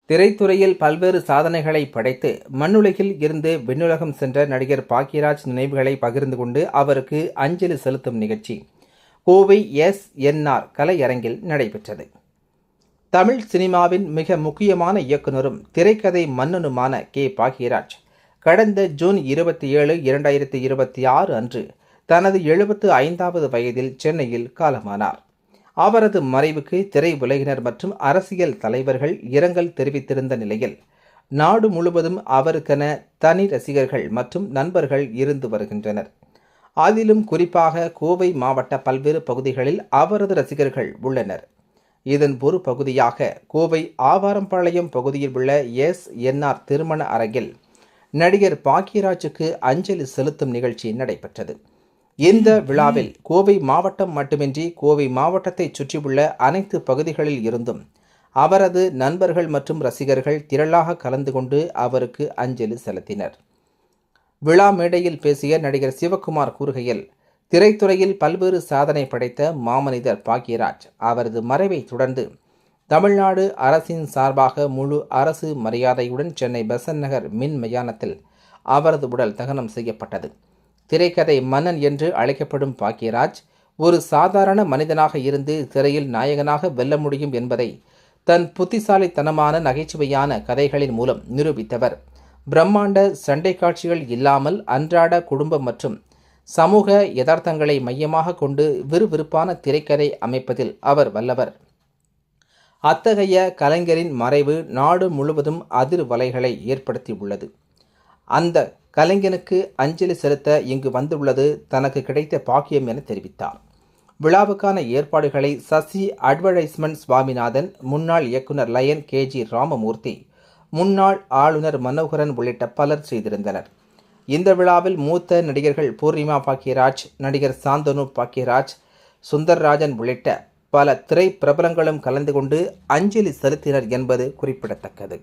திரைத்துறையில் பல்வேறு சாதனைகளை படைத்து மண்ணுலகில் இருந்து விண்ணுலகம் சென்ற நடிகர் பாக்யராஜ் நினைவுகளை பகிர்ந்து கொண்டு அவருக்கு அஞ்சலி செலுத்தும் நிகழ்ச்சி கோவை SNR கலையரங்கில் நடைபெற்றது. தமிழ் சினிமாவின் மிக முக்கியமான இயக்குனரும் திரைக்கதை மன்னனுமான பாக்யராஜ் கடந்த ஜூன் 27, 2026 அன்று தனது 75வது வயதில் சென்னையில் காலமானார். அவரது மறைவுக்கு திரை உலகினர் மற்றும் அரசியல் தலைவர்கள் இரங்கல் தெரிவித்திருந்த நிலையில் நாடு முழுவதும் அவருக்கென தனி ரசிகர்கள் மற்றும் நண்பர்கள் இருந்து வருகின்றனர். அதிலும் குறிப்பாக கோவை மாவட்ட பல்வேறு பகுதிகளில் அவரது ரசிகர்கள் உள்ளனர். இதன் ஒரு பகுதியாக கோவை ஆவாரம்பாளையம் பகுதியில் உள்ள SNR திருமண அரங்கில் நடிகர் பாக்யராஜுக்கு அஞ்சலி செலுத்தும் நிகழ்ச்சி நடைபெற்றது. இந்த விழாவில் கோவை மாவட்டம் மட்டுமின்றி கோவை மாவட்டத்தை சுற்றியுள்ள அனைத்து பகுதிகளில் இருந்தும் அவரது நண்பர்கள் மற்றும் ரசிகர்கள் திரளாக கலந்து கொண்டு அவருக்கு அஞ்சலி செலுத்தினர். விழா மேடையில் பேசிய நடிகர் சிவகுமார் கூறுகையில், திரைத்துறையில் பல்வேறு சாதனை படைத்த மாமனிதர் பாக்யராஜ் அவரது மறைவை தொடர்ந்து தமிழ்நாடு அரசின் சார்பாக முழு அரசு மரியாதையுடன் சென்னை பெசன்ட் நகர் மின் மயானத்தில் அவரது உடல் தகனம் செய்யப்பட்டது. திரைக்கதை மன்னன் என்று அழைக்கப்படும் பாக்யராஜ் ஒரு சாதாரண மனிதனாக இருந்து திரையில் நாயகனாக வெல்ல முடியும் என்பதை தன் புத்திசாலித்தனமான நகைச்சுவையான கதைகளின் மூலம் நிரூபித்தவர். பிரம்மாண்ட சண்டை காட்சிகள் இல்லாமல் அன்றாட குடும்பம் மற்றும் சமூக யதார்த்தங்களை மையமாக கொண்டு விறுவிறுப்பான திரைக்கதை அமைப்பதில் அவர் வல்லவர். அத்தகைய கலைஞரின் மறைவு நாடு முழுவதும் அதிர்வலைகளை ஏற்படுத்தியுள்ளது. அந்த கலைஞனுக்கு அஞ்சலி செலுத்த இங்கு வந்துள்ளது தனக்கு கிடைத்த பாக்கியம் என தெரிவித்தார். விழாவுக்கான ஏற்பாடுகளை சசி அட்வர்டைஸ்மெண்ட் சுவாமிநாதன், முன்னாள் இயக்குனர் லயன் KG ராமமூர்த்தி, முன்னாள் ஆளுநர் மனோகரன் உள்ளிட்ட பலர் செய்திருந்தனர். இந்த விழாவில் மூத்த நடிகர்கள் பூர்ணிமா பாக்யராஜ், நடிகர் சாந்தனு பாக்யராஜ், சுந்தர்ராஜன் உள்ளிட்ட பல திரை பிரபலங்களும் கலந்து கொண்டு அஞ்சலி செலுத்தினர் என்பது குறிப்பிடத்தக்கது.